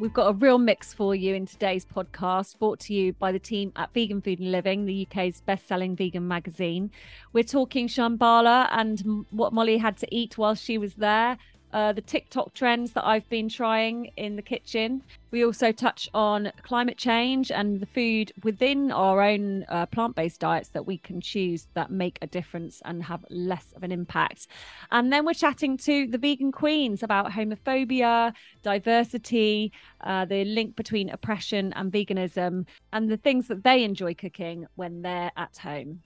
We've got a real mix for you in today's podcast, brought to you by the team at Vegan Food and Living, the UK's best-selling vegan magazine. We're talking Shambhala and what Molly had to eat while she was there, the TikTok trends that I've been trying in the kitchen. We also touch on climate change and the food within our own plant-based diets that we can choose that make a difference and have less of an impact. And then we're chatting to the vegan queens about homophobia, diversity, the link between oppression and veganism, and the things that they enjoy cooking when they're at home.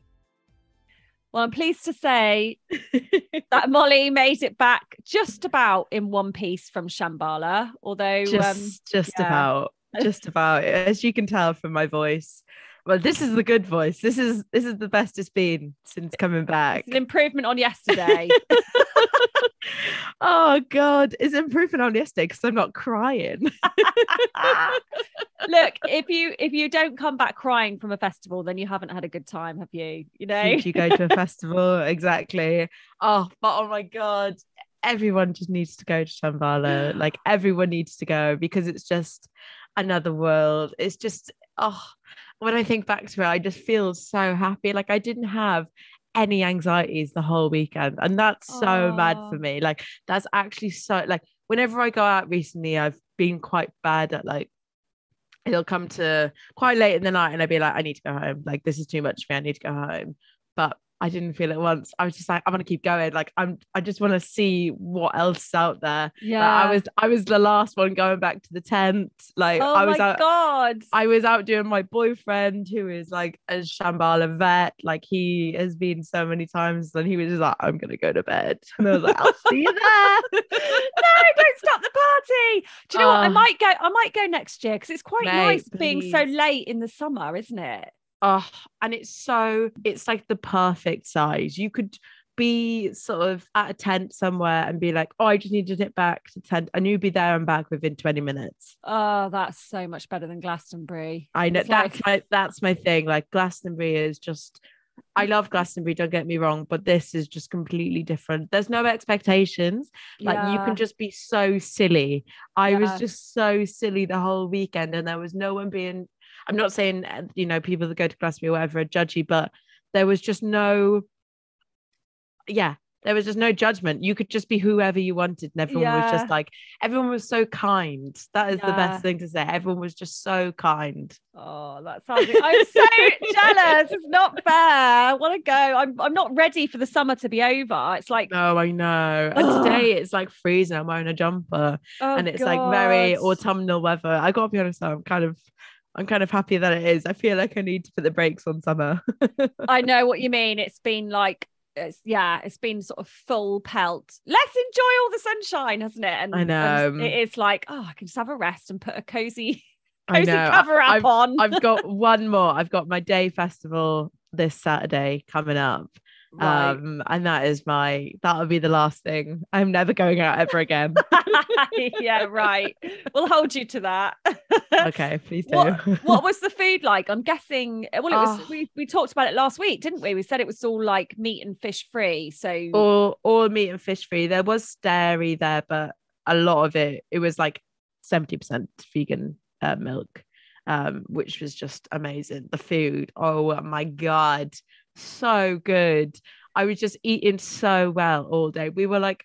Well, I'm pleased to say that Molly made it back just about in one piece from Shambhala, although just about, as you can tell from my voice. Well, this is the good voice. This is the best it's been since coming back. It's an improvement on yesterday. Oh God, it's an improvement on yesterday because I'm not crying. Look, if you don't come back crying from a festival, then you haven't had a good time, have you? You know, did you go to a festival? Exactly. Oh my God, everyone just needs to go to Shambhala. Like everyone needs to go because it's just another world. It's just when I think back to it, I just feel so happy. Like I didn't have any anxieties the whole weekend, and that's so mad for me. Like that's actually so, like whenever I go out recently, I've been quite bad at, like, it'll come to quite late in the night and I'd be like, I need to go home, like this is too much for me, I need to go home. But I didn't feel it once. I was just like, I want to keep going. Like I just want to see what else is out there. Yeah. Like, I was the last one going back to the tent. Like I was out. God. I was out doing my boyfriend, who is like a Shambhala vet. Like he has been so many times, and he was just like, I'm gonna go to bed. And I was like, I'll see you there. No, don't stop the party. Do you know what? I might go next year because it's quite nice being so late in the summer, isn't it? Oh, and it's like the perfect size. You could be sort of at a tent somewhere and be like, I just need to nip back to tent, and you'd be there and back within 20 minutes. Oh, that's so much better than Glastonbury. I know, that's my thing. Like Glastonbury is just, I love Glastonbury, don't get me wrong, but this is just completely different. There's no expectations. Like you can just be so silly. I was just so silly the whole weekend, and there was no one being, I'm not saying, you know, people that go to Glastonbury or whatever are judgy, but there was just no judgment. You could just be whoever you wanted, and everyone was just like, everyone was so kind. That is the best thing to say. Everyone was just so kind. Oh, that sounds I'm so jealous. It's not fair. I want to go. I'm not ready for the summer to be over. It's like, no, I know. And today it's like freezing. I'm wearing a jumper, and it's like very autumnal weather. I gotta be honest though, I'm kind of happy that it is. I feel like I need to put the brakes on summer. I know what you mean. It's been like, it's been sort of full pelt. Let's enjoy all the sunshine, hasn't it? And I know. And it is like, I can just have a rest and put a cozy cover up on. I've got one more. I've got my day festival this Saturday coming up. Right. And that'll be the last thing. I'm never going out ever again. Yeah, right. We'll hold you to that. Okay, please do. What was the food like? I'm guessing, well, it was, we talked about it last week, didn't we? We said it was all like meat and fish free. So all meat and fish free. There was dairy there, but a lot of it was like 70% vegan milk, which was just amazing. The food, oh my God, so good. I was just eating so well all day. We were like,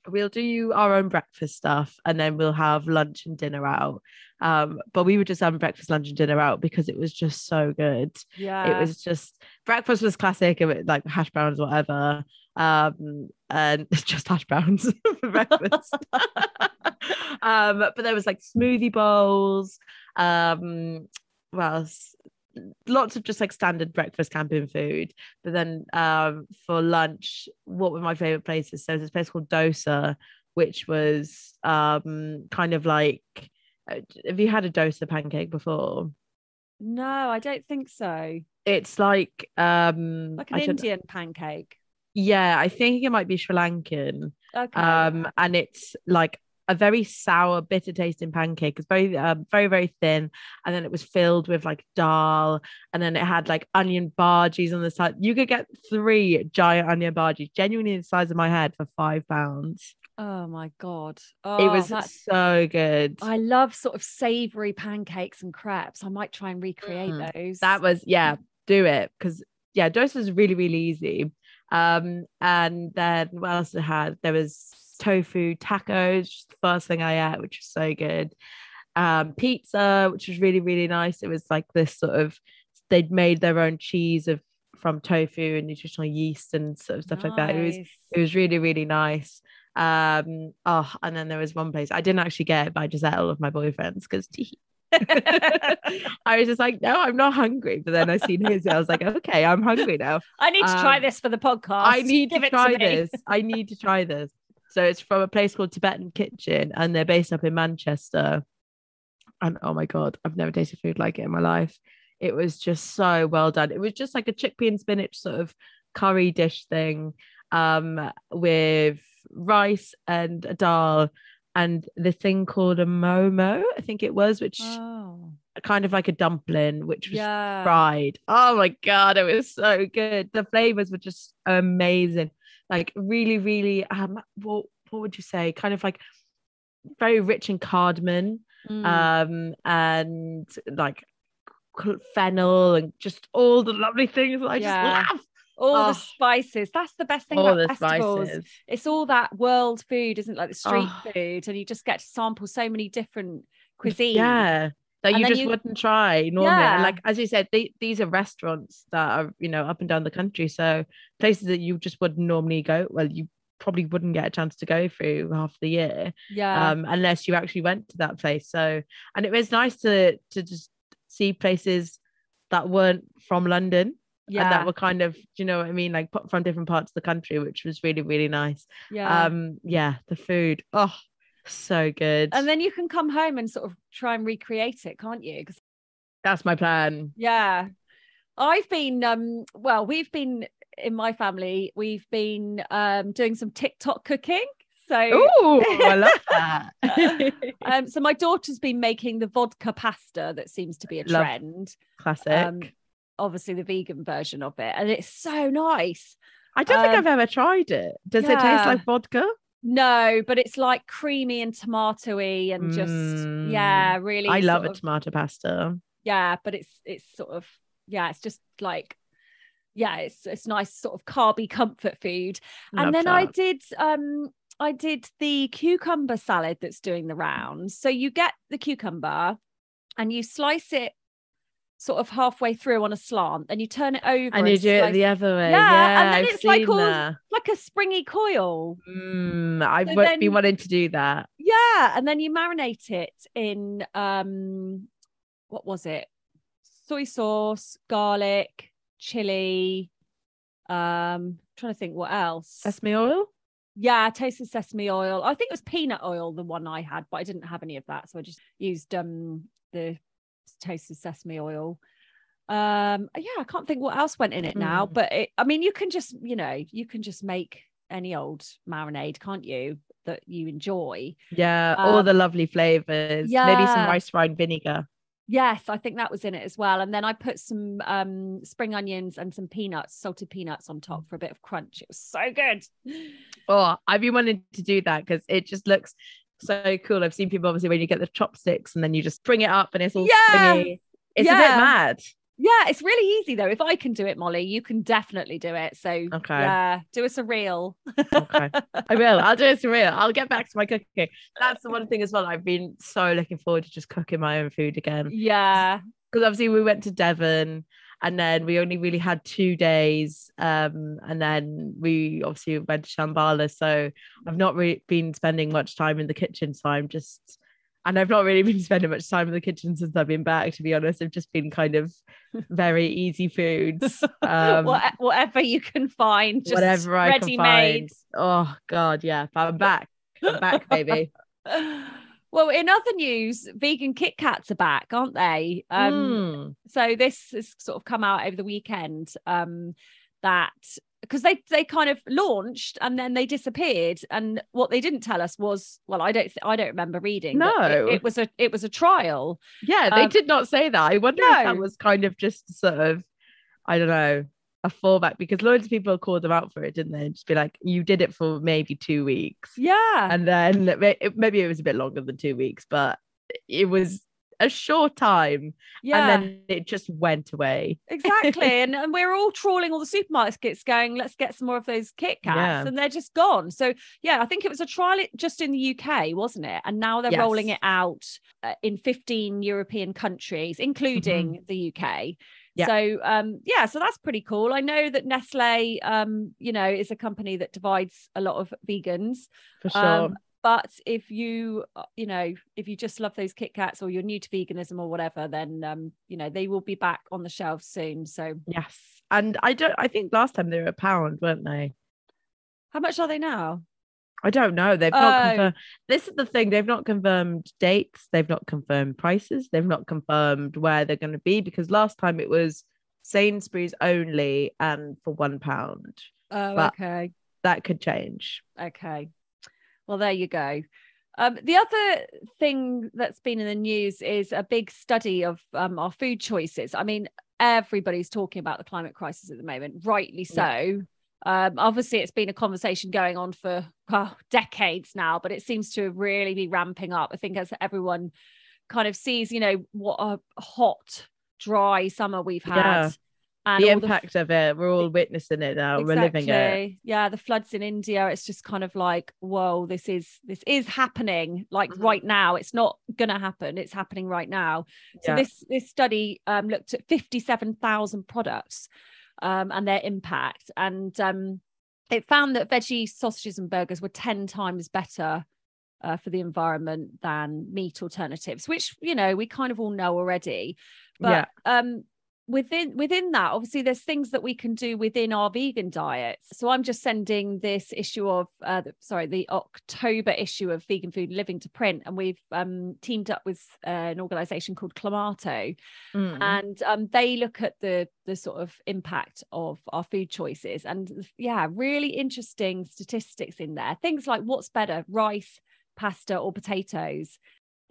we'll do our own breakfast stuff and then we'll have lunch and dinner out. But we were just having breakfast, lunch and dinner out because it was just so good. Yeah, it was just, breakfast was classic, like hash browns, whatever, and just hash browns for breakfast. But there was like smoothie bowls, well, lots of just like standard breakfast camping food. But then for lunch, what were my favorite places? So there's this place called Dosa, which was kind of like, have you had a Dosa pancake before? No, I don't think so. It's like an Indian pancake. Yeah, I think it might be Sri Lankan. Okay. And it's like a very sour, bitter tasting pancake. It's very, very, very thin. And then it was filled with like dal. And then it had like onion bhajis on the side. You could get 3 giant onion bhajis, genuinely the size of my head, for £5. Oh my God. It Oh, was so good. I love sort of savory pancakes and crepes. I might try and recreate those. That was, yeah, do it. Because, yeah, dosa was really, really easy. And then what else I had? There was tofu tacos, the first thing I ate, which was so good. Pizza, which was really, really nice. It was like this sort of, they'd made their own cheese from tofu and nutritional yeast and sort of stuff like that. It was really, really nice. And then there was one place I didn't actually get, but I just ate all of my boyfriends because I was just like, no, I'm not hungry. But then I seen his, I was like, okay, I'm hungry now. I need to try this for the podcast. I need to try this. I need to try this. So it's from a place called Tibetan Kitchen, and they're based up in Manchester. And oh my God, I've never tasted food like it in my life. It was just so well done. It was just like a chickpea and spinach sort of curry dish thing, with rice and a dal and the thing called a momo, I think it was, which kind of like a dumpling, which was fried. Oh my God, it was so good. The flavors were just amazing. Like really, really, what would you say? Kind of like very rich in cardamom, and like fennel and just all the lovely things that I just love. All the spices. That's the best thing all about the festivals. Spices. It's all that world food, isn't it? Like the street food, and you just get to sample so many different cuisines. Yeah, that you just wouldn't try normally. And like as you said, these are restaurants that are, you know, up and down the country. So places that you just wouldn't normally go. Well, you probably wouldn't get a chance to go through half the year. Unless you actually went to that place. So, and it was nice to just see places that weren't from London. And that were kind of, you know what I mean, like from different parts of the country, which was really, really nice. The food, so good. And then you can come home and sort of try and recreate it, can't you? Because that's my plan. I've been we've been in my family, we've been doing some TikTok cooking. So I love that. So my daughter's been making the vodka pasta that seems to be a trend. Classic. Obviously the vegan version of it, and it's so nice. I don't think I've ever tried it. Does it taste like vodka? No, but it's like creamy and tomatoey and just really. I love a tomato pasta. But it's sort of it's just like it's nice sort of carby comfort food. And then I did the cucumber salad that's doing the rounds. So you get the cucumber and you slice it sort of halfway through on a slant, and you turn it over and you do it the other way. And then it's like a springy coil. I've been wanting to do that. And then you marinate it in what was it? Soy sauce, garlic, chili. Trying to think what else. Sesame oil. Toasted sesame oil. I think it was peanut oil, the one I had, but I didn't have any of that, so I just used the toasted sesame oil. I can't think what else went in it now, but you can just make any old marinade, can't you, that you enjoy? All the lovely flavors. Maybe some rice wine vinegar. Yes, I think that was in it as well. And then I put some spring onions and some salted peanuts on top for a bit of crunch. It was so good. I've been wanting to do that because it just looks so cool. I've seen people obviously when you get the chopsticks and then you just bring it up and it's all springy. It's a bit mad. It's really easy though. If I can do it, Molly, you can definitely do it. So do us a reel. Okay, I will. I'll do us a reel. I'll get back to my cooking. That's the one thing as well. I've been so looking forward to just cooking my own food again. Because obviously we went to Devon and then we only really had 2 days, and then we obviously went to Shambhala, so I've not really been spending much time in the kitchen, so I've not really been spending much time in the kitchen since I've been back, to be honest. I've just been kind of very easy foods. Whatever you can find, just whatever I ready can find. Made. Oh God, yeah. But I'm back, baby. Well, in other news, vegan Kit Kats are back, aren't they? So this has sort of come out over the weekend, that because they kind of launched and then they disappeared, and what they didn't tell us was, well, I don't remember reading. No, it was a trial. They did not say that. I wonder if that was kind of just sort of, I don't know, a fallback, because loads of people called them out for it, didn't they? Just be like, you did it for maybe 2 weeks. Yeah. And then maybe it was a bit longer than 2 weeks, but it was a short time. And then it just went away. Exactly. and we're all trawling all the supermarkets going, let's get some more of those Kit Kats. Yeah. And they're just gone. So yeah, I think it was a trial just in the UK, wasn't it? And now they're rolling it out in 15 European countries, including the UK. Yeah. So so that's pretty cool. I know that Nestle is a company that divides a lot of vegans. For sure. But if you just love those Kit Kats, or you're new to veganism or whatever, then they will be back on the shelves soon. So yes. And I think last time they were £1, weren't they? How much are they now? I don't know. They've not confirmed. This is the thing. They've not confirmed dates. They've not confirmed prices. They've not confirmed where they're going to be, because last time it was Sainsbury's only and for £1. Oh, but okay. That could change. Okay. Well, there you go. The other thing that's been in the news is a big study of our food choices. I mean, everybody's talking about the climate crisis at the moment, rightly so. Yeah. Obviously, it's been a conversation going on for decades now, but it seems to really be ramping up. I think as everyone kind of sees, what a hot, dry summer we've had. Yeah. And the impact of it, we're all witnessing it now. Exactly. We're living it. Yeah, the floods in India, it's just kind of like, whoa, this is happening like right now. It's not gonna happen, it's happening right now. So this study looked at 57,000 products and their impact, and it found that veggie sausages and burgers were 10 times better for the environment than meat alternatives, which we kind of all know already. But within that, obviously there's things that we can do within our vegan diets. So I'm just sending this issue of the October issue of Vegan Food and Living to print, and we've teamed up with an organization called Clamato, and they look at the sort of impact of our food choices, and really interesting statistics in there. Things like, what's better, rice, pasta, or potatoes?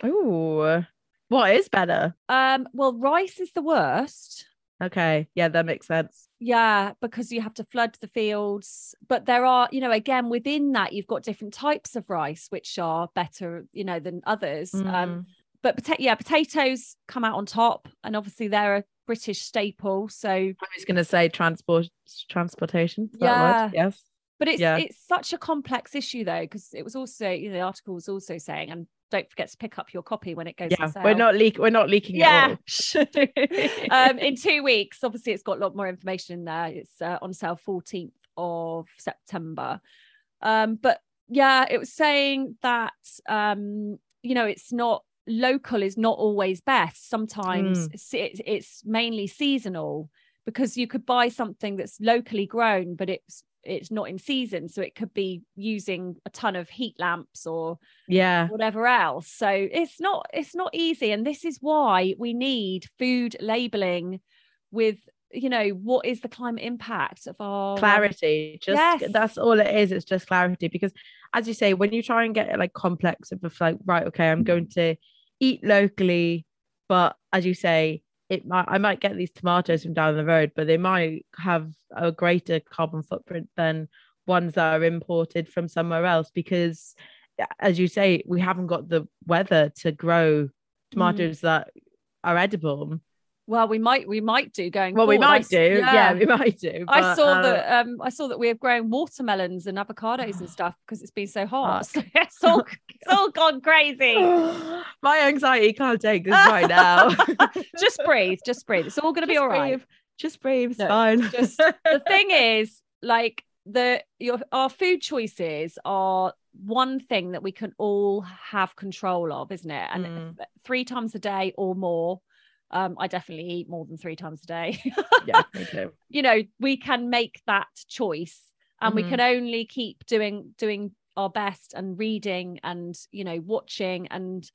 Oh, what is better? Well, rice is the worst. Okay. Yeah, that makes sense. Yeah, because you have to flood the fields. But there are, again, within that, you've got different types of rice, which are better, than others. But potatoes come out on top. And obviously they're a British staple. So I was going to say transportation. Yeah. Word? Yes. But it's such a complex issue, though, because it was also, the article was also saying, and don't forget to pick up your copy when it goes on sale. We're not leaking at all. In 2 weeks, obviously it's got a lot more information in there. It's on sale 14th of September. But it was saying that it's not local is not always best. Sometimes it's mainly seasonal, because you could buy something that's locally grown, but it's not in season, so it could be using a ton of heat lamps or whatever else. So it's not easy, and this is why we need food labeling with what is the climate impact of our clarity. That's all it is. It's just clarity, because as you say, when you try and get it like complex of like, right, okay, I'm going to eat locally, but as you say, I might get these tomatoes from down the road, but they might have a greater carbon footprint than ones that are imported from somewhere else, because, as you say, we haven't got the weather to grow tomatoes that are edible. Well, we might do going forward. We might do. Yeah, we might do. But, I saw that we're growing watermelons and avocados and stuff because it's been so hot. So it's all gone crazy. My anxiety can't take this right now. Just breathe. It's all going to be all right. Just breathe. It's fine. The thing is, like, our food choices are one thing that we can all have control of, isn't it? And 3 times a day or more. I definitely eat more than 3 times a day. Yeah, me too. We can make that choice, and we can only keep doing our best and reading and, watching and,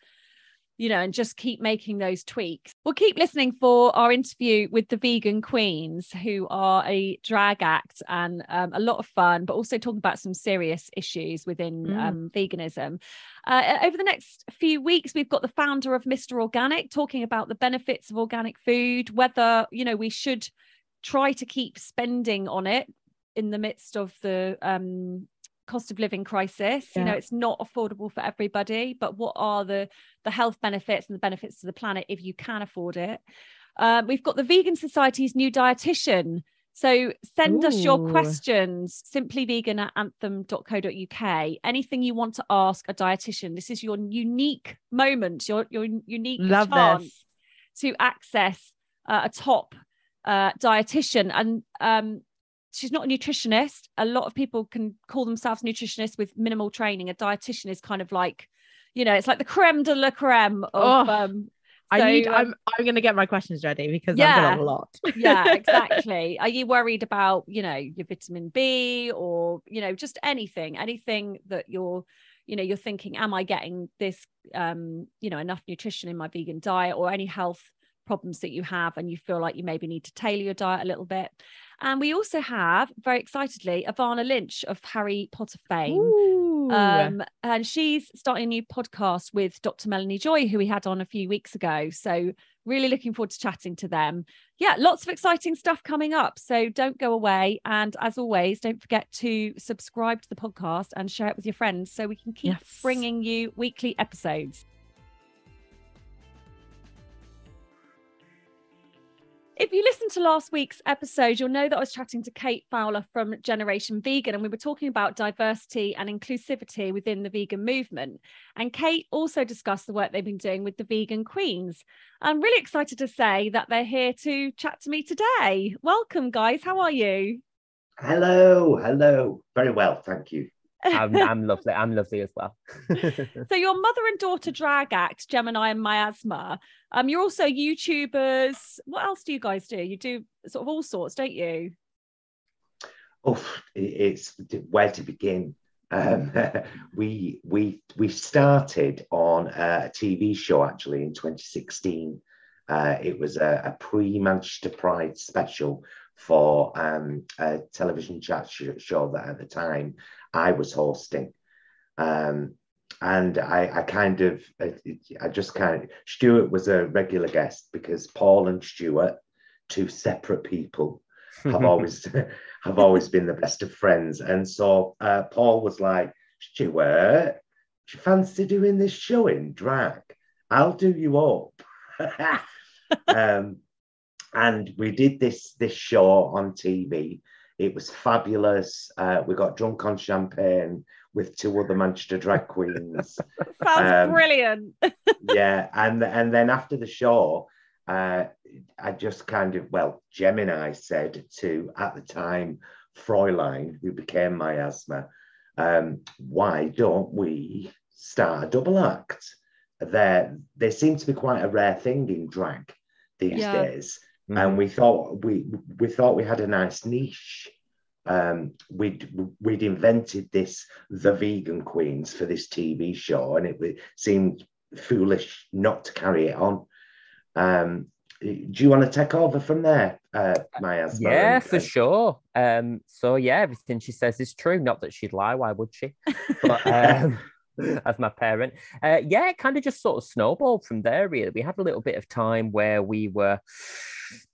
and just keep making those tweaks. We'll keep listening for our interview with the Vegan Queens, who are a drag act and a lot of fun, but also talking about some serious issues within veganism. Over the next few weeks, we've got the founder of Mr. Organic talking about the benefits of organic food, whether, we should try to keep spending on it in the midst of the cost of living crisis. You know, it's not affordable for everybody, but what are the health benefits and the benefits to the planet if you can afford it? We've got the Vegan Society's new dietitian. So send us your questions, simplyvegan@anthem.co.uk. Anything you want to ask a dietitian. This is your unique moment, your unique chance to access a top dietitian. And she's not a nutritionist. A lot of people can call themselves nutritionists with minimal training. A dietitian is kind of like, you know, it's like the creme de la creme of I'm going to get my questions ready because I've got a lot. Yeah, exactly. Are you worried about, you know, your vitamin B or, you know, just anything that you're thinking, am I getting this, you know, enough nutrition in my vegan diet, or any health problems that you have and you feel like you maybe need to tailor your diet a little bit. And we also have, very excitedly, Ivana Lynch of Harry Potter fame. And she's starting a new podcast with Dr. Melanie Joy, who we had on a few weeks ago. So really looking forward to chatting to them. Yeah, lots of exciting stuff coming up. So don't go away. And as always, don't forget to subscribe to the podcast and share it with your friends so we can keep bringing you weekly episodes. If you listened to last week's episode, you'll know that I was chatting to Kate Fowler from Generation Vegan, and we were talking about diversity and inclusivity within the vegan movement. And Kate also discussed the work they've been doing with the Vegan Queens. I'm really excited to say that they're here to chat to me today. Welcome, guys. How are you? Hello. Very well, thank you. I'm lovely. I'm lovely as well. So your mother and daughter drag act, Gemini and Miasma. You're also YouTubers. What else do you guys do? You do sort of all sorts, don't you? Oh, it's where to begin. We started on a TV show actually in 2016. It was a pre-Manchester Pride special for a television chat show that at the time I was hosting. And Stuart was a regular guest because Paul and Stuart, two separate people, have always been the best of friends. And so Paul was like, Stuart, do you fancy doing this show in drag? I'll do you up. And we did this show on TV. It was fabulous. We got drunk on champagne with two other Manchester drag queens. Sounds brilliant. Yeah, and then after the show, I just Gemini said to, at the time, Fräulein, who became Miasma, why don't we start a double act? They seem to be quite a rare thing in drag these days. Mm-hmm. And we thought we had a nice niche. We'd invented the Vegan Queens for this TV show, and it seemed foolish not to carry it on. Do you want to take over from there, Miasma? Yeah, for sure. So yeah, everything she says is true. Not that she'd lie. Why would she? But as my parent, yeah, it kind of just sort of snowballed from there. Really, we had a little bit of time where we were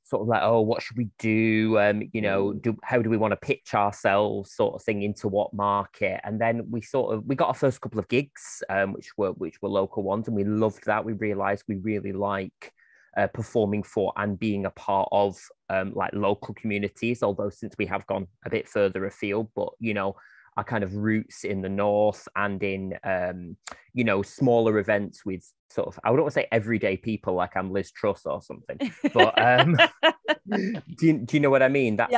sort of like, oh, what should we do? How do we want to pitch ourselves, sort of thing, into what market? And then we got our first couple of gigs, which were local ones, and we loved that. We realised we really like performing for and being a part of like local communities. Although since we have gone a bit further afield, but our kind of roots in the north and in smaller events with sort of, I wouldn't want to say everyday people like I'm Liz Truss or something, but do you know what I mean? That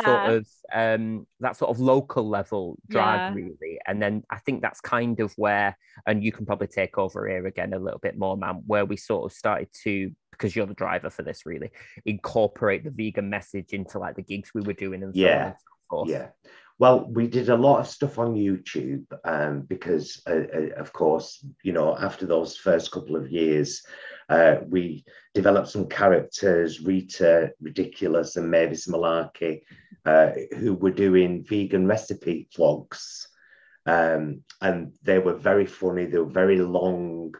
sort of local level drag, really. And then I think that's kind of where, and you can probably take over here again a little bit more, man, where we sort of started to, because you're the driver for this, really incorporate the vegan message into like the gigs we were doing and so on and so forth. Yeah. Well, we did a lot of stuff on YouTube because, of course, after those first couple of years, we developed some characters, Rita Ridiculous and Mavis Malarkey, who were doing vegan recipe vlogs. And they were very funny. They were very long,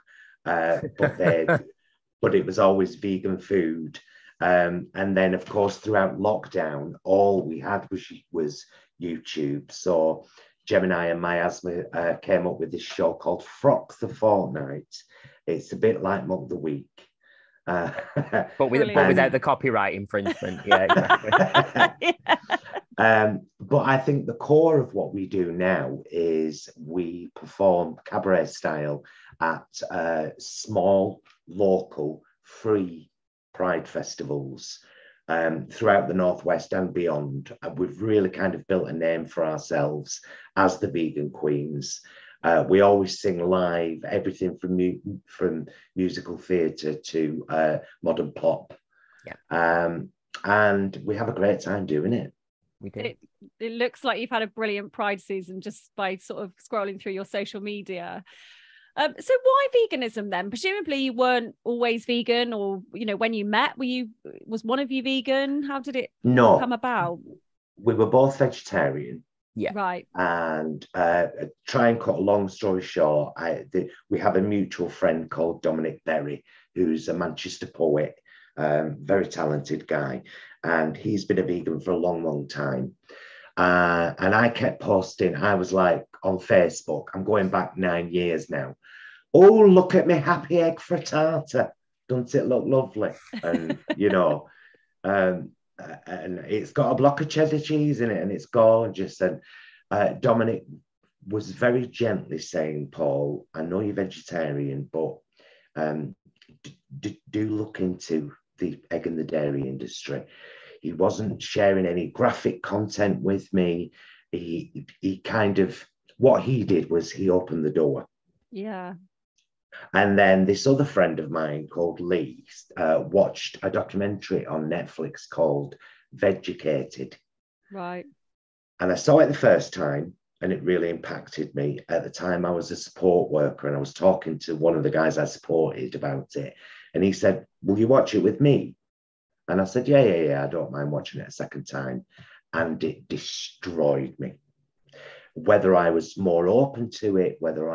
but it was always vegan food. And then, of course, throughout lockdown, all we had was YouTube. So Gemini and Miasma came up with this show called Frock the Fortnight. It's a bit like Mock the Week. But without the copyright infringement. Yeah, exactly. But I think the core of what we do now is we perform cabaret style at small, local, free Pride festivals throughout the Northwest and beyond. We've really kind of built a name for ourselves as the Vegan Queens. We always sing live, everything from musical theatre to modern pop. Yeah. And we have a great time doing it. We do. It looks like you've had a brilliant Pride season just by sort of scrolling through your social media. So why veganism then? Presumably you weren't always vegan, or when you met, was one of you vegan? How did it come about? We were both vegetarian. Yeah. Right. And try and cut a long story short, we have a mutual friend called Dominic Berry, who's a Manchester poet, very talented guy, and he's been a vegan for a long, long time. And I kept posting, I was like on Facebook, I'm going back 9 years now. Oh, look at me happy egg frittata. Doesn't it look lovely? And, and it's got a block of cheddar cheese in it and it's gorgeous. And Dominic was very gently saying, Paul, I know you're vegetarian, but do look into the egg and the dairy industry. He wasn't sharing any graphic content with me. He kind of, what he did was he opened the door. Yeah. And then this other friend of mine called Lee watched a documentary on Netflix called Vegucated. Right. And I saw it the first time and it really impacted me. At the time, I was a support worker and I was talking to one of the guys I supported about it. And he said, will you watch it with me? And I said, yeah, I don't mind watching it a second time. And it destroyed me. Whether I was more open to it, whether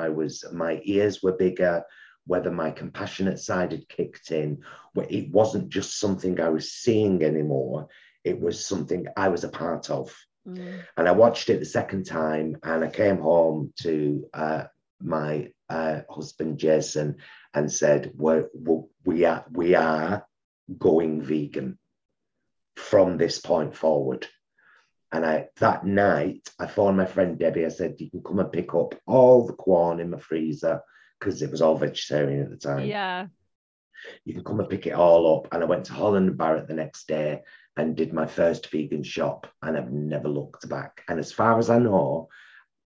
my ears were bigger, whether my compassionate side had kicked in, it wasn't just something I was seeing anymore. It was something I was a part of. Mm. And I watched it the second time and I came home to my husband, Jason, and said, we are going vegan from this point forward. And that night, I phoned my friend Debbie. I said, you can come and pick up all the corn in my freezer, because it was all vegetarian at the time. Yeah. You can come and pick it all up. And I went to Holland and Barrett the next day and did my first vegan shop. And I've never looked back. And as far as I know,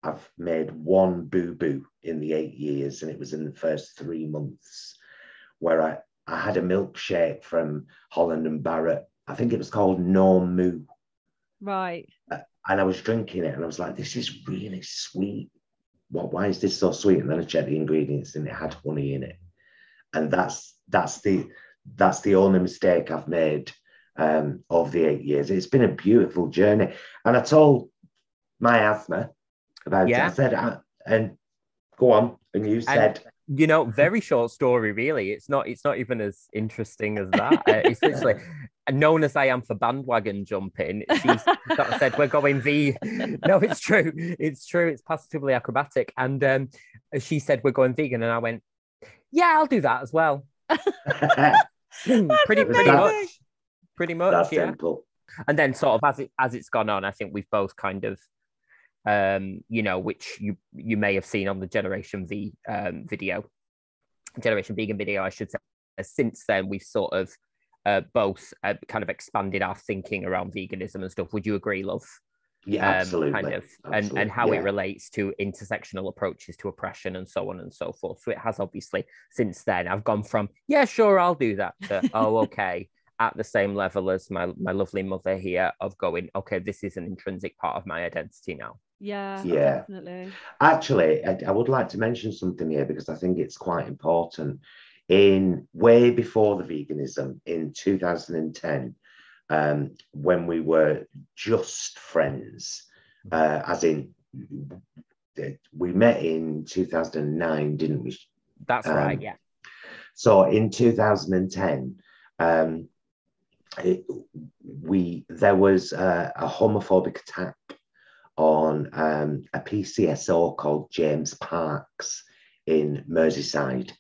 I've made one boo-boo in the 8 years. And it was in the first 3 months where I had a milkshake from Holland and Barrett. I think it was called No Moo. Right. And I was drinking it and I was like, this is really sweet. Why is this so sweet? And then I checked the ingredients and it had honey in it. And that's the only mistake I've made of the 8 years. It's been a beautiful journey. And I told Miasma about it. I said, and go on. And you said... very short story, really. It's not even as interesting as that. It's literally, known as I am for bandwagon jumping, she sort of said, we're going vegan. No, it's true. It's true. It's positively acrobatic. And she said, we're going vegan. And I went, yeah, I'll do that as well. pretty much. That's yeah. simple. And then sort of as it's gone on, I think we've both kind of, which you may have seen on the Generation Vegan video, I should say. Since then, we've sort of both kind of expanded our thinking around veganism and stuff. Would you agree, love? Yeah, absolutely. Kind of, absolutely. And how it relates to intersectional approaches to oppression and so on and so forth. So it has obviously, since then, I've gone from, yeah, sure, I'll do that, to, oh, okay, at the same level as my lovely mother here, of going, okay, this is an intrinsic part of my identity now. Yeah, definitely. Actually, I would like to mention something here because I think it's quite important. In way before the veganism, in 2010, when we were just friends, as in we met in 2009, didn't we? That's right, yeah. So in 2010, there was a homophobic attack on a PCSO called James Parks in Merseyside,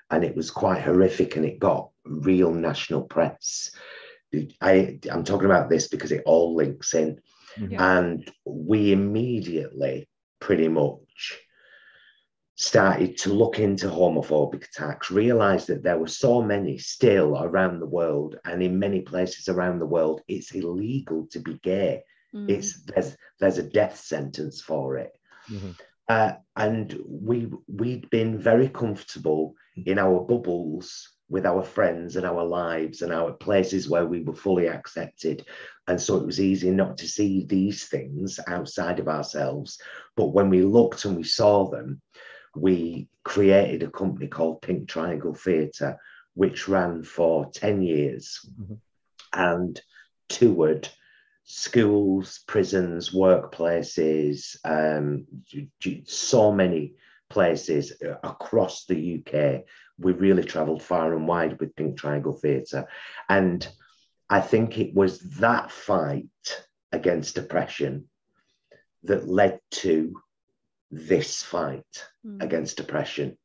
and it was quite horrific, and it got real national press. I'm talking about this because it all links in. And we immediately pretty much started to look into homophobic attacks, realized that there were so many still around the world, and in many places around the world it's illegal to be gay. There's a death sentence for it. And we'd been very comfortable in our bubbles with our friends and our lives and our places where we were fully accepted. And so it was easy not to see these things outside of ourselves. But when we looked and we saw them, we created a company called Pink Triangle Theatre, which ran for 10 years and toured schools, prisons, workplaces, so many places across the UK. We really travelled far and wide with Pink Triangle Theatre. And I think it was that fight against oppression that led to this fight against oppression,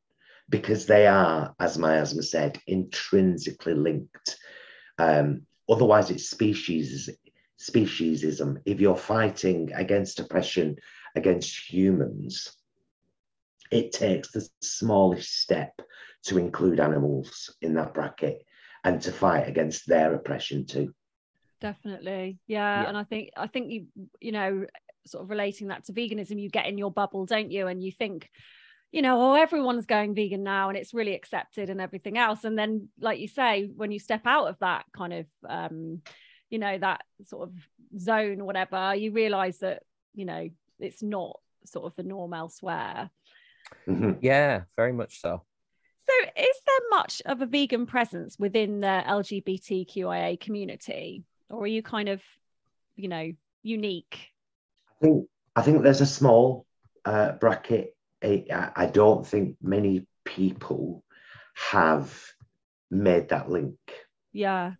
because they are, as Miasma said, intrinsically linked. Otherwise, it's speciesism. If you're fighting against oppression against humans, it takes the smallest step to include animals in that bracket and to fight against their oppression too. Definitely. Yeah. And I think you know, sort of relating that to veganism, you get in your bubble, don't you? And you think, you know, oh, everyone's going vegan now and it's really accepted and everything else. And then, like you say, when you step out of that kind of, you know, that sort of zone or whatever, you realize that, you know, it's not sort of the norm elsewhere. Yeah, very much so. So is there much of a vegan presence within the LGBTQIA community, or are you kind of, you know, unique? I think there's a small bracket. I don't think many people have made that link. Yeah.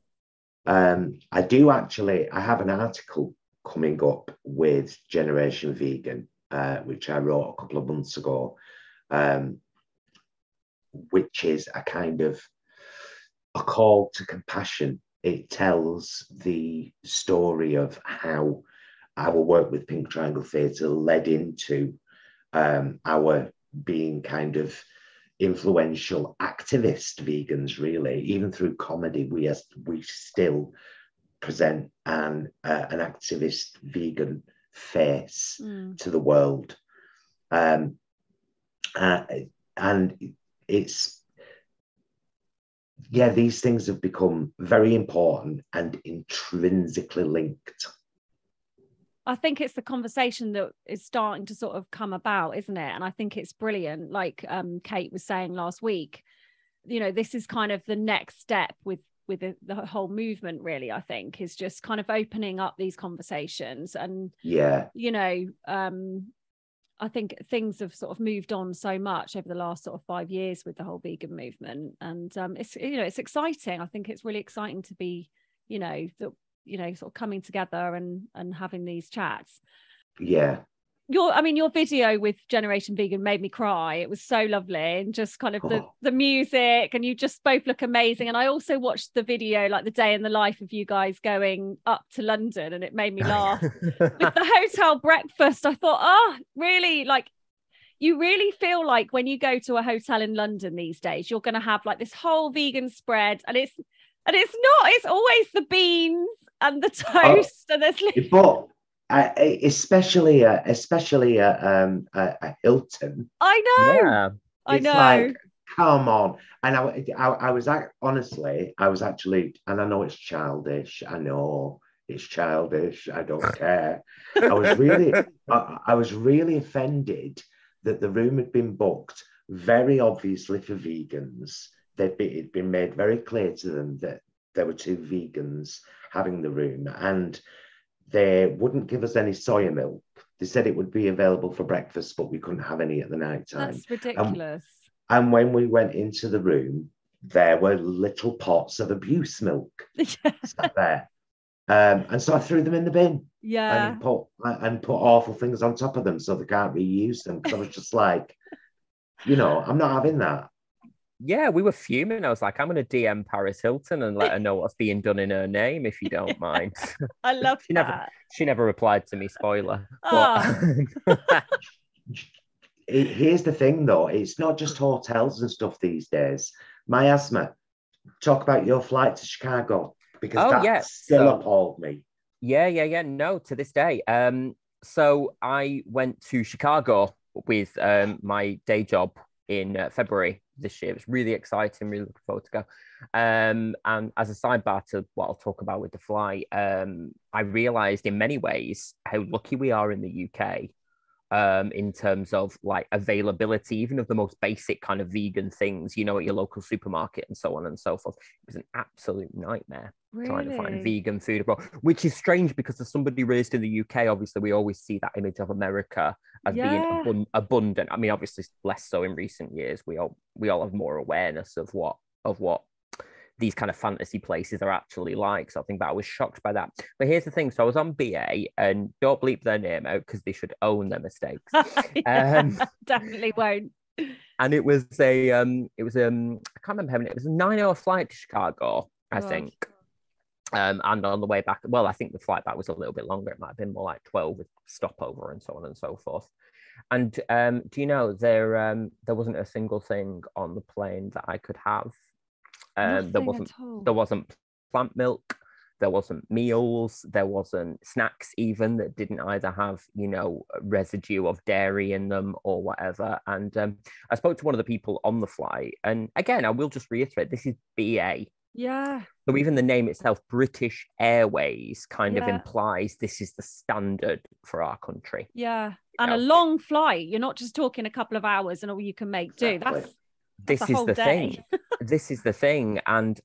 I do actually, I have an article coming up with Generation Vegan, which I wrote a couple of months ago, which is a kind of a call to compassion. It tells the story of how our work with Pink Triangle Theatre led into our being kind of influential activist vegans, really. Even through comedy, we still present an activist vegan face to the world. And it's, yeah, these things have become very important and intrinsically linked. I think it's the conversation that is starting to sort of come about, isn't it? And I think it's brilliant. Like Kate was saying last week, you know, this is kind of the next step with the whole movement, really, I think, is just kind of opening up these conversations. And, you know, I think things have sort of moved on so much over the last sort of 5 years with the whole vegan movement. And it's, you know, it's exciting. I think it's really exciting to be, you know, sort of coming together and having these chats. Yeah. Your video with Generation Vegan made me cry. It was so lovely, and just kind of the music, and you just both look amazing. And I also watched the video, like the day in the life of you guys going up to London, and it made me laugh. With the hotel breakfast, I thought, oh, really? Like, you really feel like when you go to a hotel in London these days, you're going to have like this whole vegan spread, and it's not. It's always the beans and the toast, and there's but especially at Hilton. I know. Yeah. I know. Like, come on. And I was honestly, I was actually, and I know it's childish. I know it's childish. I don't care. I was really offended that the room had been booked very obviously for vegans. It'd been made very clear to them that there were 2 vegans having the room, and they wouldn't give us any soya milk. They said it would be available for breakfast, but we couldn't have any at the night time. That's ridiculous. And when we went into the room, there were little pots of abuse milk sat there. And so I threw them in the bin and put awful things on top of them so they can't reuse them. Because I was just like, I'm not having that. Yeah, we were fuming. I was like, I'm going to DM Paris Hilton and let her know what's being done in her name, if you don't mind. I love that. She never replied to me, spoiler. Oh. But here's the thing, though. It's not just hotels and stuff these days. Miasma, talk about your flight to Chicago, because that still appalled me. Yeah. No, to this day. So I went to Chicago with my day job in February this year. It was really exciting, really looking forward to go. And as a sidebar to what I'll talk about with the flight, I realized in many ways how lucky we are in the UK in terms of like availability, even of the most basic kind of vegan things, at your local supermarket and so on and so forth. It was an absolute nightmare trying to find vegan food abroad, which is strange because as somebody raised in the UK, obviously we always see that image of America as being abundant. I mean, obviously less so in recent years. We all have more awareness of what these kind of fantasy places are actually like. So I think that I was shocked by that. But here's the thing. So I was on BA, and don't bleep their name out because they should own their mistakes. Definitely won't. And it was I can't remember how many, it was a 9-hour flight to Chicago, I think. And on the way back, well, I think the flight back was a little bit longer. It might have been more like 12 with stopover and so on and so forth. And do you know, there wasn't a single thing on the plane that I could have. There wasn't plant milk, there wasn't meals, there wasn't snacks even that didn't either have residue of dairy in them or whatever. And I spoke to one of the people on the flight, and again, I will just reiterate, this is BA. Yeah. So even the name itself, British Airways, kind of implies this is the standard for our country. Yeah. And a long flight. You're not just talking a couple of hours and all you can make do. This is the thing. This is the thing. And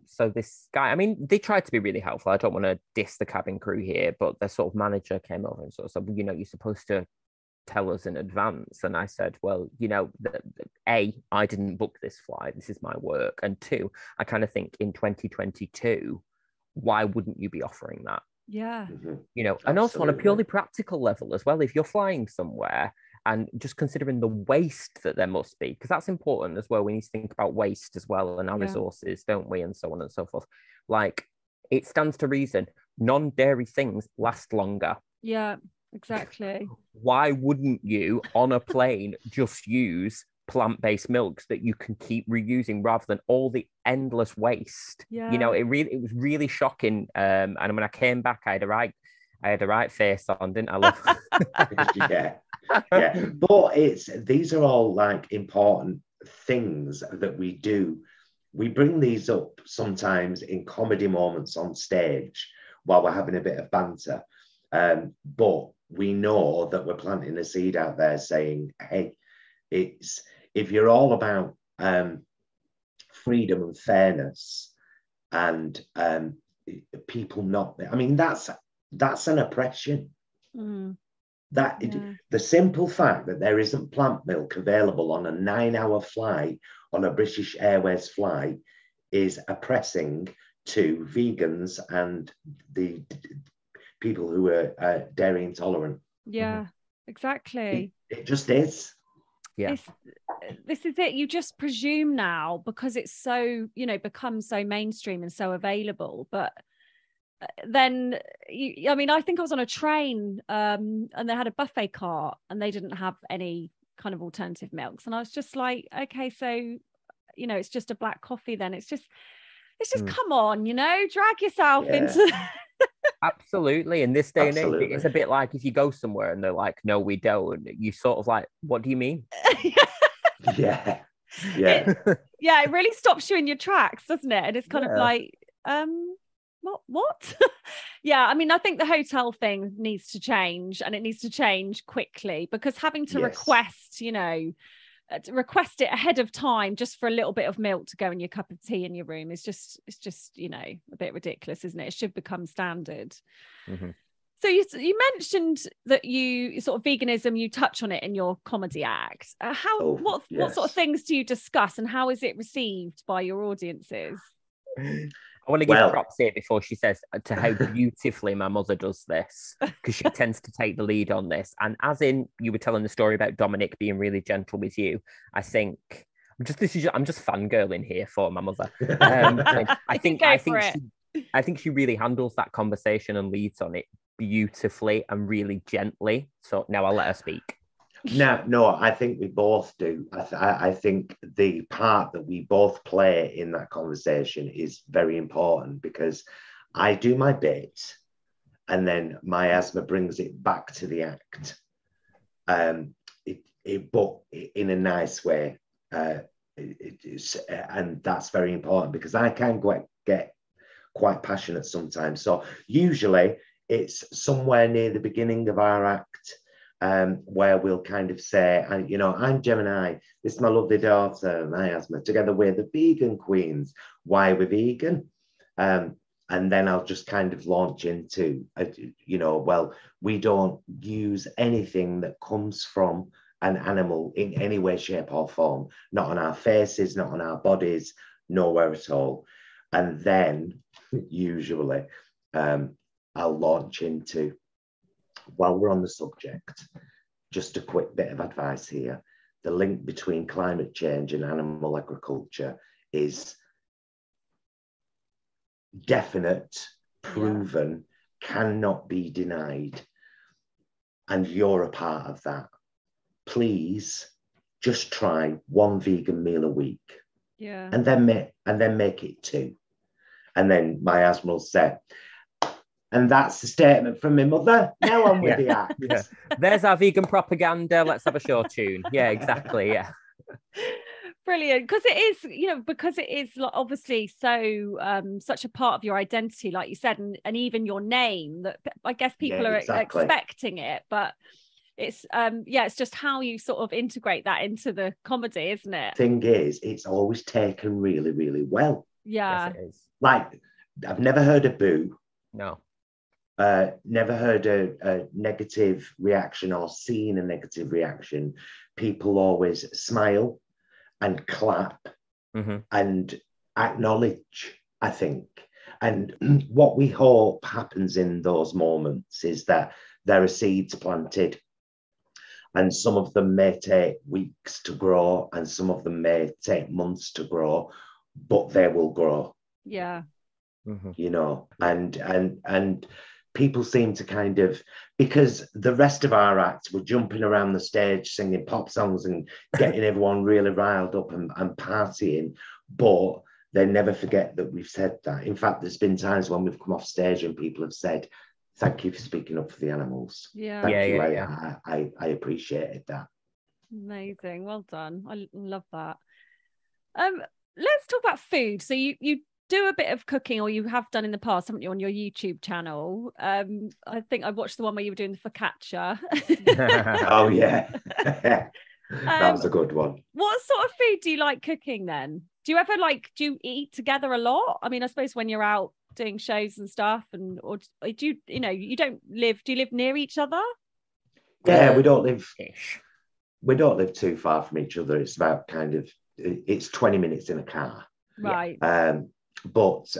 so this guy, I mean, they tried to be really helpful. I don't want to diss the cabin crew here, but their sort of manager came over and sort of said, you're supposed to tell us in advance. And I said, well, I didn't book this flight. This is my work. And 2, I kind of think in 2022, why wouldn't you be offering that? Yeah. And also on a purely practical level as well, if you're flying somewhere, and just considering the waste that there must be, because that's important as well. We need to think about waste as well and our resources, don't we? And so on and so forth. Like, it stands to reason, non-dairy things last longer. Yeah, exactly. Why wouldn't you, on a plane, just use plant-based milks that you can keep reusing rather than all the endless waste? Yeah. It was really shocking. And when I came back, I had the right face on, didn't I? Love? Yeah, but these are all like important things that we do. We bring these up sometimes in comedy moments on stage while we're having a bit of banter, but we know that we're planting a seed out there saying, hey, if you're all about freedom and fairness and people not, I mean, that's an oppression. The simple fact that there isn't plant milk available on a 9-hour flight on a British Airways flight is oppressing to vegans and the people who are dairy intolerant. Yeah, exactly. It just is. Yeah. This is it. You just presume now because it's so, become so mainstream and so available, but then I think I was on a train and they had a buffet cart and they didn't have any kind of alternative milks, and I was just like, okay, so it's just a black coffee then. It's just come on, drag yourself into Absolutely. In this day and age, it's a bit like if you go somewhere and they're like, no, we don't, you sort of like, what do you mean? Yeah. It really stops you in your tracks, doesn't it? And it's kind of like what? Yeah, I mean, I think the hotel thing needs to change, and it needs to change quickly, because having to request it ahead of time just for a little bit of milk to go in your cup of tea in your room is just a bit ridiculous, isn't it? It should become standard. So you mentioned that you sort of veganism, you touch on it in your comedy act. What sort of things do you discuss, and how is it received by your audiences? I want to give props here before she says to how beautifully my mother does this, because she tends to take the lead on this. And as in you were telling the story about Dominic being really gentle with you, I think I'm just fangirling here for my mother. I think she really handles that conversation and leads on it beautifully and really gently. So now I'll let her speak. No, I think we both do. I think the part that we both play in that conversation is very important, because I do my bit and then Miasma brings it back to the act. But in a nice way. And that's very important, because I can get quite passionate sometimes. So usually it's somewhere near the beginning of our act, where we'll kind of say, I'm Gemini, this is my lovely daughter, Miasma, together we're the vegan queens. Why we're vegan? And then I'll just kind of launch into, we don't use anything that comes from an animal in any way, shape or form, not on our faces, not on our bodies, nowhere at all. And then usually I'll launch into, while we're on the subject, just a quick bit of advice here. The link between climate change and animal agriculture is definite, proven, cannot be denied. And you're a part of that. Please just try one vegan meal a week. Yeah. And then make it 2. And then Miasma will say, and that's the statement from my mother. Now I'm with the act. Yeah. There's our vegan propaganda. Let's have a show tune. Yeah, exactly. Yeah. Brilliant. Because it is obviously so such a part of your identity, like you said, and even your name, that I guess people are expecting it, but it's it's just how you sort of integrate that into the comedy, isn't it? Thing is, it's always taken really, really well. Yeah. Yes, it is. Like, I've never heard a boo. No. Never heard a negative reaction or seen a negative reaction. People always smile and clap and acknowledge, I think. And what we hope happens in those moments is that there are seeds planted, and some of them may take weeks to grow and some of them may take months to grow, but they will grow. Yeah. And people seem to kind of, because the rest of our act were jumping around the stage singing pop songs and getting everyone really riled up and partying, but they never forget that we've said that. In fact, there's been times when we've come off stage and people have said, thank you for speaking up for the animals. Yeah. I appreciated that. Amazing. Well done. I love that. Let's talk about food. So you do a bit of cooking, or you have done in the past, haven't you, on your YouTube channel? I think I watched the one where you were doing the focaccia. Oh yeah. That was a good one. What sort of food do you like cooking then? Do you ever do you eat together a lot? I mean, I suppose when you're out doing shows and stuff, or do you, do you live near each other? Yeah, we don't live too far from each other. It's about it's 20 minutes in a car. Right. But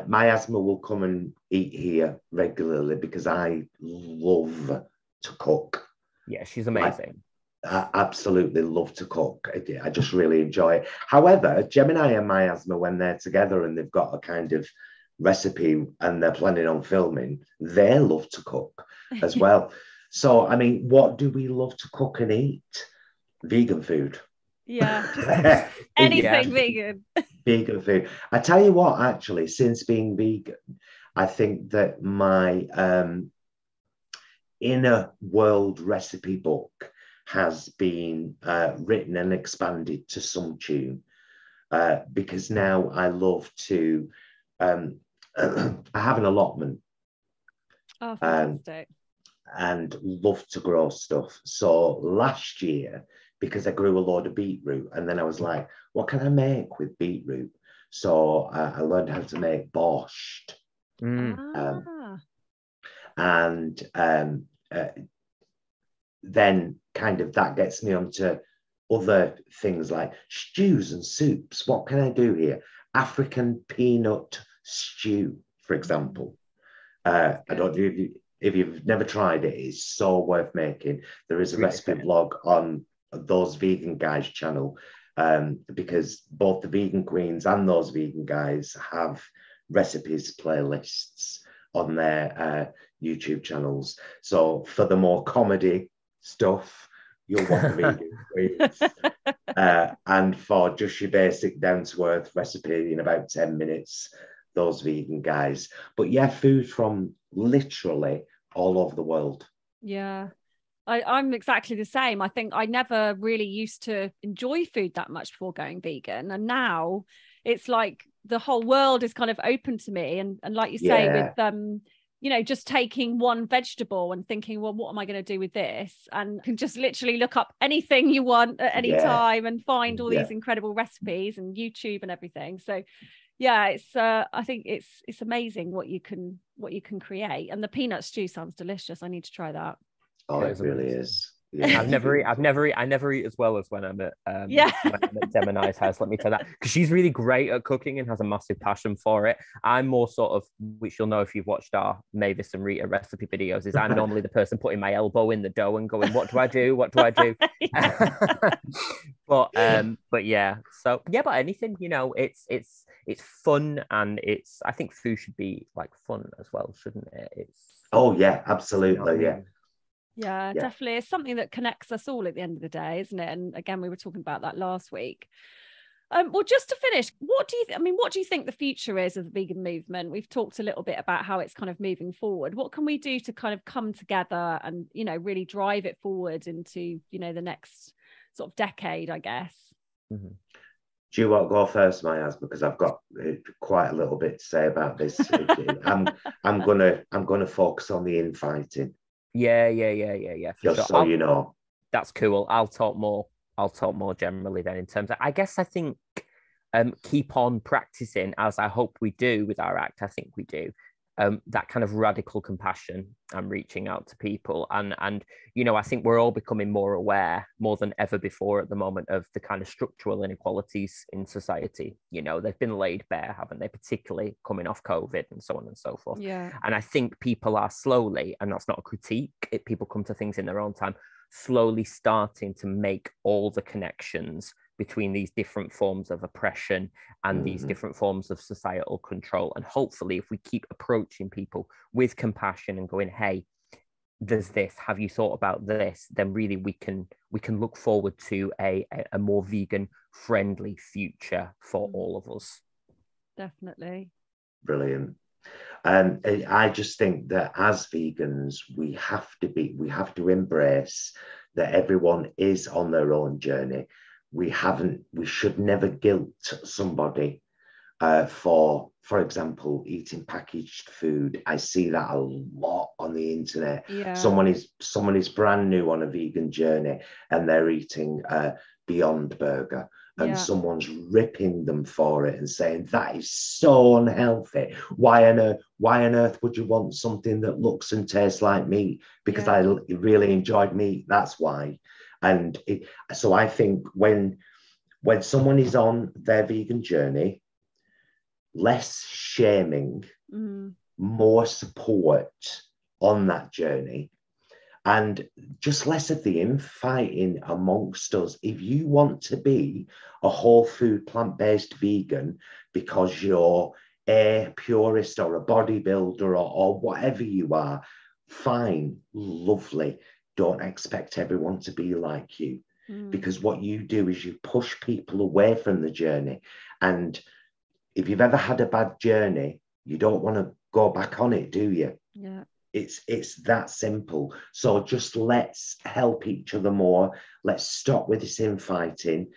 Miasma will come and eat here regularly because I love to cook. Yeah, she's amazing. I absolutely love to cook. I just really enjoy it. However, Gemini and Miasma, when they're together and they've got a kind of recipe and they're planning on filming, they love to cook as well. So, I mean, what do we love to cook and eat? Vegan food. Yeah, anything vegan. Vegan food. I tell you what, actually, since being vegan, I think that my inner world recipe book has been written and expanded to some tune, because now I love to, I have an allotment. Oh, fantastic. And love to grow stuff. So last year, because I grew a load of beetroot, and then I was like, what can I make with beetroot? So I learned how to make borscht. And then kind of that gets me onto other things like stews and soups. What can I do here? African peanut stew, for example. I don't know if you've never tried it, it's so worth making. There is a recipe blog on those vegan guys channel, because both the vegan queens and those vegan guys have recipes playlists on their YouTube channels. So for the more comedy stuff, you'll want the vegan queens. And for just your basic down-to-earth recipe in about 10 minutes, those vegan guys. But yeah, food from literally all over the world. Yeah. I'm exactly the same. I think I never really used to enjoy food that much before going vegan. And now it's like the whole world is kind of open to me. And like you say, with just taking one vegetable and thinking, well, what am I going to do with this? And can just literally look up anything you want at any time and find all these incredible recipes and YouTube and everything. So yeah, it's I think it's amazing what you can create. And the peanut stew sounds delicious. I need to try that. Oh, it really is. Yeah, I never eat as well as when I'm at Gemini's house. Let me tell that, because she's really great at cooking and has a massive passion for it. I'm more sort of, which you'll know if you've watched our Mavis and Rita recipe videos, is I'm normally the person putting my elbow in the dough and going, what do I do? What do I do? But yeah, so yeah, but anything, it's fun, and I think food should be like fun as well, shouldn't it? Oh yeah, absolutely, yeah. Yeah, definitely. It's something that connects us all at the end of the day, isn't it? And again, we were talking about that last week. Well, just to finish, what do you think the future is of the vegan movement? We've talked a little bit about how it's kind of moving forward. What can we do to kind of come together and, really drive it forward into, the next sort of decade, I guess? Mm-hmm. Do you want to go first, Miasma? Because I've got quite a little bit to say about this. I'm gonna focus on the infighting. Yeah. Just so you know. That's cool. I'll talk more generally then in terms of, I guess I think keep on practicing, as I hope we do with our act. I think we do. That kind of radical compassion and reaching out to people. And I think we're all becoming more aware, more than ever before at the moment, of the kind of structural inequalities in society. They've been laid bare, haven't they? Particularly coming off COVID and so on and so forth. Yeah. And I think people are slowly, and that's not a critique, people come to things in their own time, slowly starting to make all the connections between these different forms of oppression and these different forms of societal control. And hopefully, if we keep approaching people with compassion and going, hey, there's this, have you thought about this? Then really we can look forward to a more vegan friendly future for all of us. Definitely. Brilliant. I just think that as vegans, we have to embrace that everyone is on their own journey. We should never guilt somebody for example, eating packaged food. I see that a lot on the internet. Yeah. Someone is brand new on a vegan journey and they're eating Beyond Burger, and someone's ripping them for it and saying that is so unhealthy. Why on earth would you want something that looks and tastes like meat? Because I really enjoyed meat. That's why. And so I think when someone is on their vegan journey, less shaming, more support on that journey, and just less of the infighting amongst us. If you want to be a whole food, plant-based vegan because you're a purist or a bodybuilder or whatever you are, fine, lovely. Don't expect everyone to be like you, because what you do is you push people away from the journey. And if you've ever had a bad journey, you don't want to go back on it, do you? Yeah. It's that simple. So just let's help each other more. Let's stop with this infighting.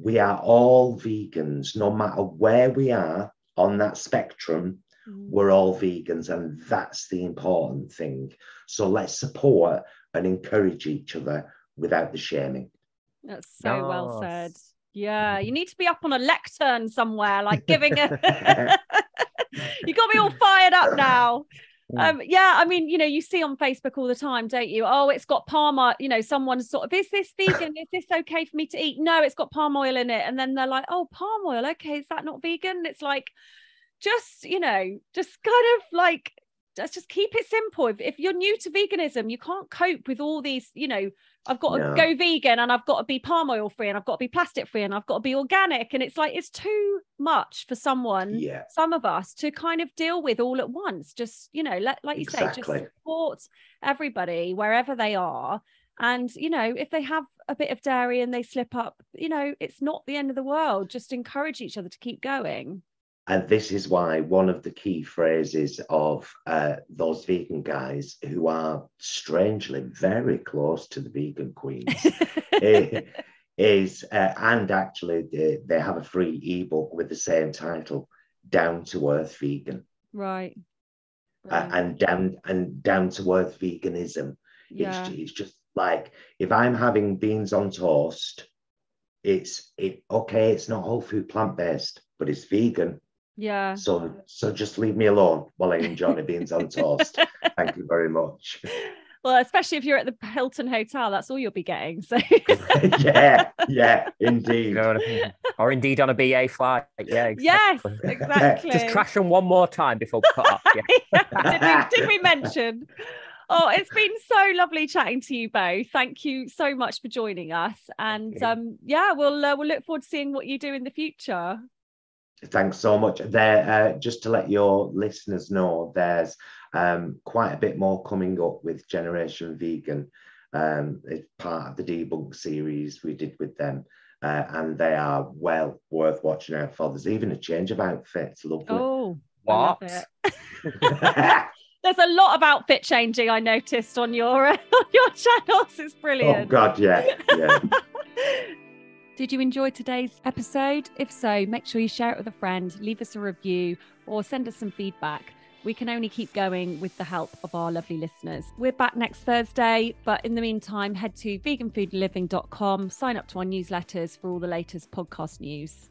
We are all vegans, no matter where we are on that spectrum. We're all vegans, and that's the important thing. So let's support and encourage each other without the shaming. That's so well said. Yeah, you need to be up on a lectern somewhere, like giving a you got me all fired up now. Yeah, I mean, you see on Facebook all the time, don't you? Oh, it's got palm oil, someone's sort of, is this vegan? Is this okay for me to eat? No, it's got palm oil in it. And then they're like, oh, palm oil, okay, is that not vegan? It's like, just kind of like, let's just keep it simple. If you're new to veganism, you can't cope with all these, I've got to go vegan and I've got to be palm oil free and I've got to be plastic free and I've got to be organic. And it's like, it's too much for some of us to kind of deal with all at once. Just, like you say, just support everybody wherever they are. And, if they have a bit of dairy and they slip up, it's not the end of the world. Just encourage each other to keep going. And this is why one of the key phrases of those vegan guys who are strangely very close to the vegan queens is, and actually they have a free ebook with the same title, Down to Earth Vegan. Right. And down to earth veganism. Yeah. It's just like, if I'm having beans on toast, it's not whole food plant-based, but it's vegan. Yeah. So just leave me alone while I enjoy my beans on toast. Thank you very much. Well, especially if you're at the Hilton Hotel, that's all you'll be getting. So yeah, indeed. Or indeed on a BA flight. Yeah, exactly. Yes, exactly. Just crash them one more time before we cut off. Yeah. Did we mention? Oh, it's been so lovely chatting to you both. Thank you so much for joining us. And we'll look forward to seeing what you do in the future. Thanks so much. There, just to let your listeners know, there's quite a bit more coming up with Generation Vegan. It's part of the debunk series we did with them, and they are well worth watching out for. There's even a change of outfits. Lovely. Oh, what? I love it. There's a lot of outfit changing I noticed on your channels. It's brilliant. Oh God, yeah. Did you enjoy today's episode? If so, make sure you share it with a friend, leave us a review, or send us some feedback. We can only keep going with the help of our lovely listeners. We're back next Thursday, but in the meantime, head to veganfoodliving.com, sign up to our newsletters for all the latest podcast news.